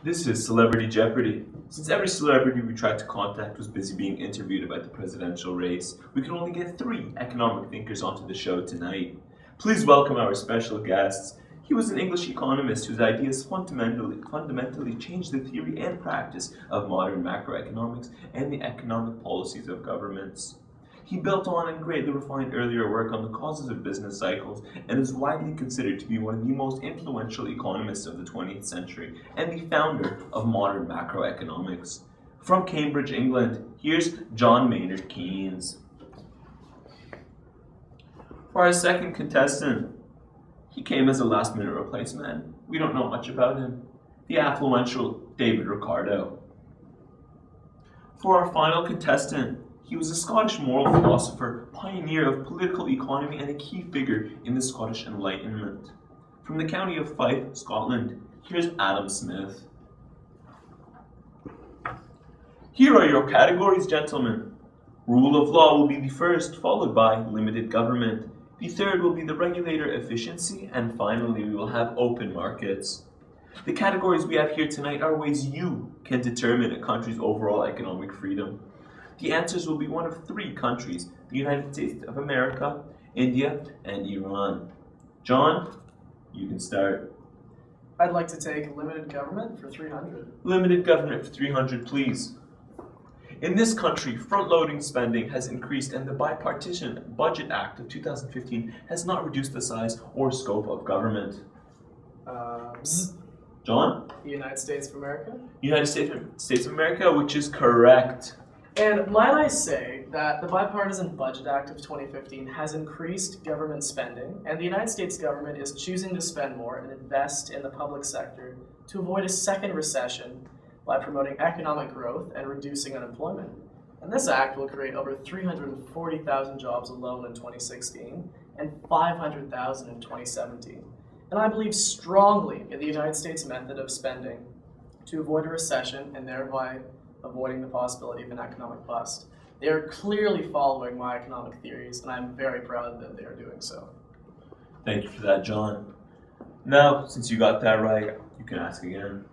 This is Celebrity Jeopardy! Since every celebrity we tried to contact was busy being interviewed about the presidential race, we could only get 3 economic thinkers onto the show tonight. Please welcome our special guests. He was an English economist whose ideas fundamentally changed the theory and practice of modern macroeconomics and the economic policies of governments. He built on and greatly refined earlier work on the causes of business cycles and is widely considered to be one of the most influential economists of the 20th century and the founder of modern macroeconomics. From Cambridge, England, here's John Maynard Keynes. For our second contestant, he came as a last-minute replacement. We don't know much about him. The affluential David Ricardo. For our final contestant, he was a Scottish moral philosopher, pioneer of political economy, and a key figure in the Scottish Enlightenment. From the county of Fife, Scotland, here's Adam Smith. Here are your categories, gentlemen. Rule of law will be the first, followed by limited government. The third will be the regulator efficiency, and finally we will have open markets. The categories we have here tonight are ways you can determine a country's overall economic freedom. The answers will be one of 3 countries: the United States of America, India, and Iran. John, you can start. I'd like to take limited government for 300. Limited government for 300, please. In this country, front-loading spending has increased, and the Bipartisan Budget Act of 2015 has not reduced the size or scope of government. John? The United States of America? United States of America, which is correct. And might I say that the Bipartisan Budget Act of 2015 has increased government spending, and the United States government is choosing to spend more and invest in the public sector to avoid a second recession by promoting economic growth and reducing unemployment. And this act will create over 340,000 jobs alone in 2016 and 500,000 in 2017. And I believe strongly in the United States method of spending to avoid a recession and thereby avoiding the possibility of an economic bust. They are clearly following my economic theories, and I'm very proud that they are doing so. Thank you for that, John. Now, since you got that right, you can ask again.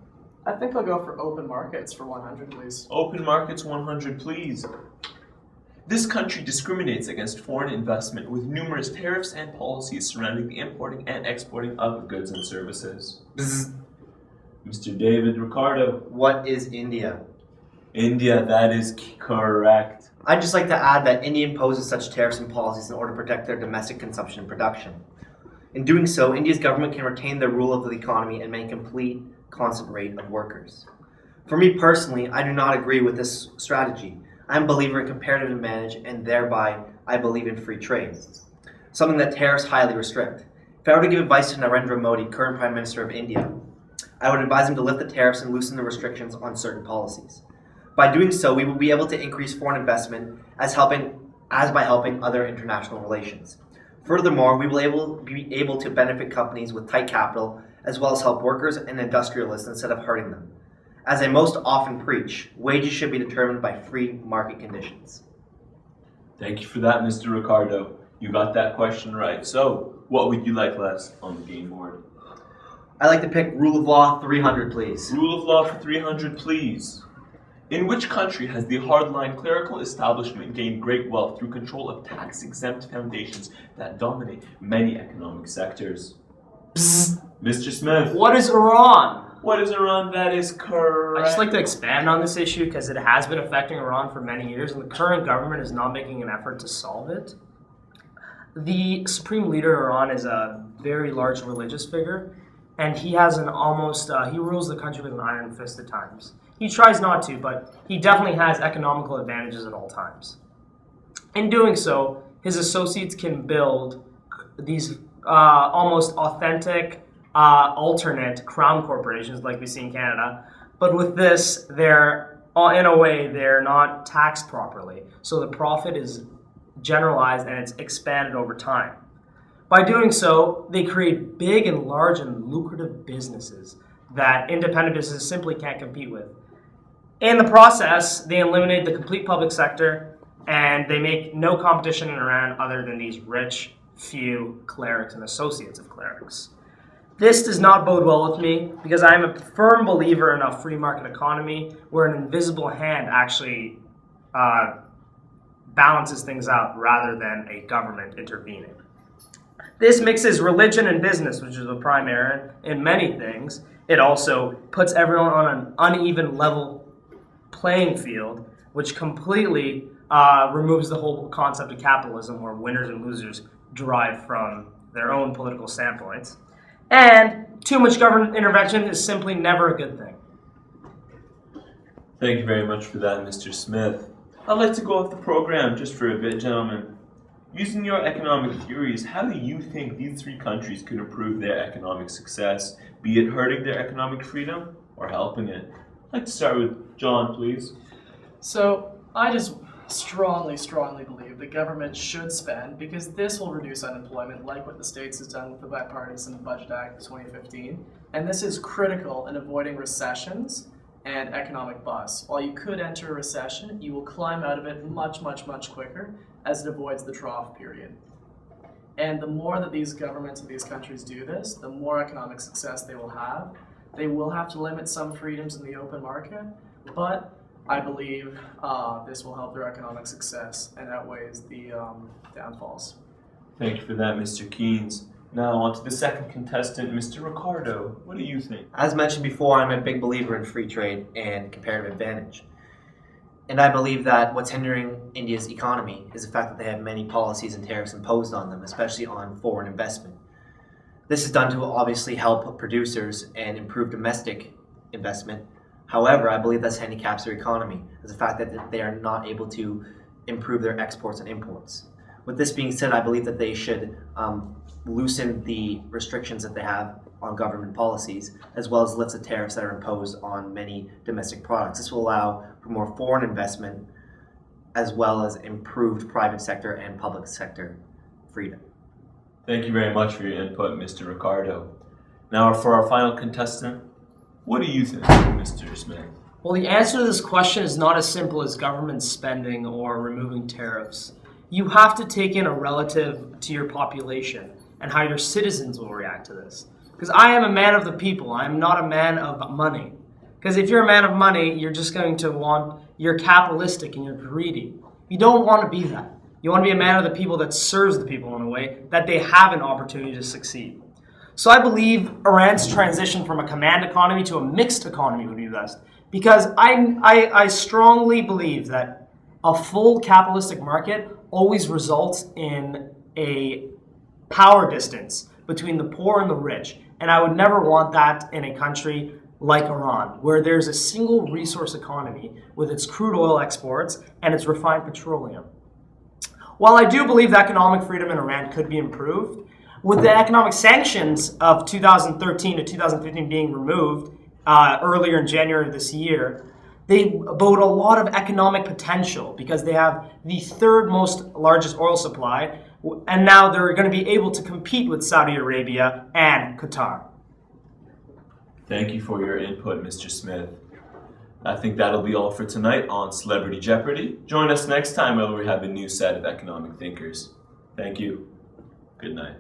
I think I'll go for open markets for 100, please. Open markets 100, please. This country discriminates against foreign investment with numerous tariffs and policies surrounding the importing and exporting of goods and services. Mr. David Ricardo. What is India? India, that is correct. I'd just like to add that India imposes such tariffs and policies in order to protect their domestic consumption and production. In doing so, India's government can retain their rule of the economy and maintain complete, constant rate of workers. For me personally, I do not agree with this strategy. I'm a believer in comparative advantage, and thereby I believe in free trade, something that tariffs highly restrict. If I were to give advice to Narendra Modi, current Prime Minister of India, I would advise him to lift the tariffs and loosen the restrictions on certain policies. By doing so, we will be able to increase foreign investment as by helping other international relations. Furthermore, we will be able to benefit companies with tight capital as well as help workers and industrialists instead of hurting them. As I most often preach, wages should be determined by free market conditions. Thank you for that, Mr. Ricardo. You got that question right. So, what would you like less on the game board? I'd like to pick rule of law 300, please. Rule of law for 300, please. In which country has the hardline clerical establishment gained great wealth through control of tax-exempt foundations that dominate many economic sectors? Mr. Smith. What is Iran? What is Iran? That is correct. I'd just like to expand on this issue because it has been affecting Iran for many years, and the current government is not making an effort to solve it. The supreme leader of Iran is a very large religious figure, and he has he rules the country with an iron fist at times. He tries not to, but he definitely has economical advantages at all times. In doing so, his associates can build these almost authentic, alternate crown corporations like we see in Canada. But with this, they're not taxed properly. So the profit is generalized and it's expanded over time. By doing so, they create big and large and lucrative businesses that independent businesses simply can't compete with. In the process, they eliminate the complete public sector and they make no competition in Iran other than these rich few clerics and associates of clerics. This does not bode well with me because I am a firm believer in a free market economy where an invisible hand actually balances things out rather than a government intervening. This mixes religion and business, which is the primary in many things. It also puts everyone on an uneven level playing field, which completely removes the whole concept of capitalism where winners and losers derive from their own political standpoints. And too much government intervention is simply never a good thing. Thank you very much for that, Mr. Smith. I'd like to go off the program just for a bit, gentlemen. Using your economic theories, how do you think these three countries could improve their economic success, be it hurting their economic freedom or helping it? I'd like to start with John, please. So I just strongly believe the government should spend because this will reduce unemployment like what the States has done with the Bipartisan Budget Act of 2015. And this is critical in avoiding recessions and economic bust. While you could enter a recession, you will climb out of it much quicker as it avoids the trough period. And the more that these governments of these countries do this, the more economic success they will have. They will have to limit some freedoms in the open market, but I believe this will help their economic success and outweighs the downfalls. Thank you for that, Mr. Keynes. Now on to the second contestant, Mr. Ricardo. What do you think? As mentioned before, I'm a big believer in free trade and comparative advantage. And I believe that what's hindering India's economy is the fact that they have many policies and tariffs imposed on them, especially on foreign investment. This is done to obviously help producers and improve domestic investment. However, I believe this handicaps their economy, as the fact that they are not able to improve their exports and imports. With this being said, I believe that they should loosen the restrictions that they have on government policies, as well as lift the tariffs that are imposed on many domestic products. This will allow for more foreign investment, as well as improved private sector and public sector freedom. Thank you very much for your input, Mr. Ricardo. Now for our final contestant, what do you think, Mr. Smith? Well, the answer to this question is not as simple as government spending or removing tariffs. You have to take in a relative to your population and how your citizens will react to this. Because I am a man of the people. I am not a man of money. Because if you're a man of money, you're just going to you're capitalistic and you're greedy. You don't want to be that. You want to be a man of the people that serves the people in a way that they have an opportunity to succeed. So I believe Iran's transition from a command economy to a mixed economy would be best. Because I strongly believe that a full capitalistic market always results in a power distance between the poor and the rich. And I would never want that in a country like Iran, where there's a single resource economy with its crude oil exports and its refined petroleum. While I do believe that economic freedom in Iran could be improved, with the economic sanctions of 2013 to 2015 being removed earlier in January of this year, they bode a lot of economic potential because they have the third most largest oil supply, and now they're going to be able to compete with Saudi Arabia and Qatar. Thank you for your input, Mr. Smith. I think that'll be all for tonight on Celebrity Jeopardy. Join us next time where we have a new set of economic thinkers. Thank you. Good night.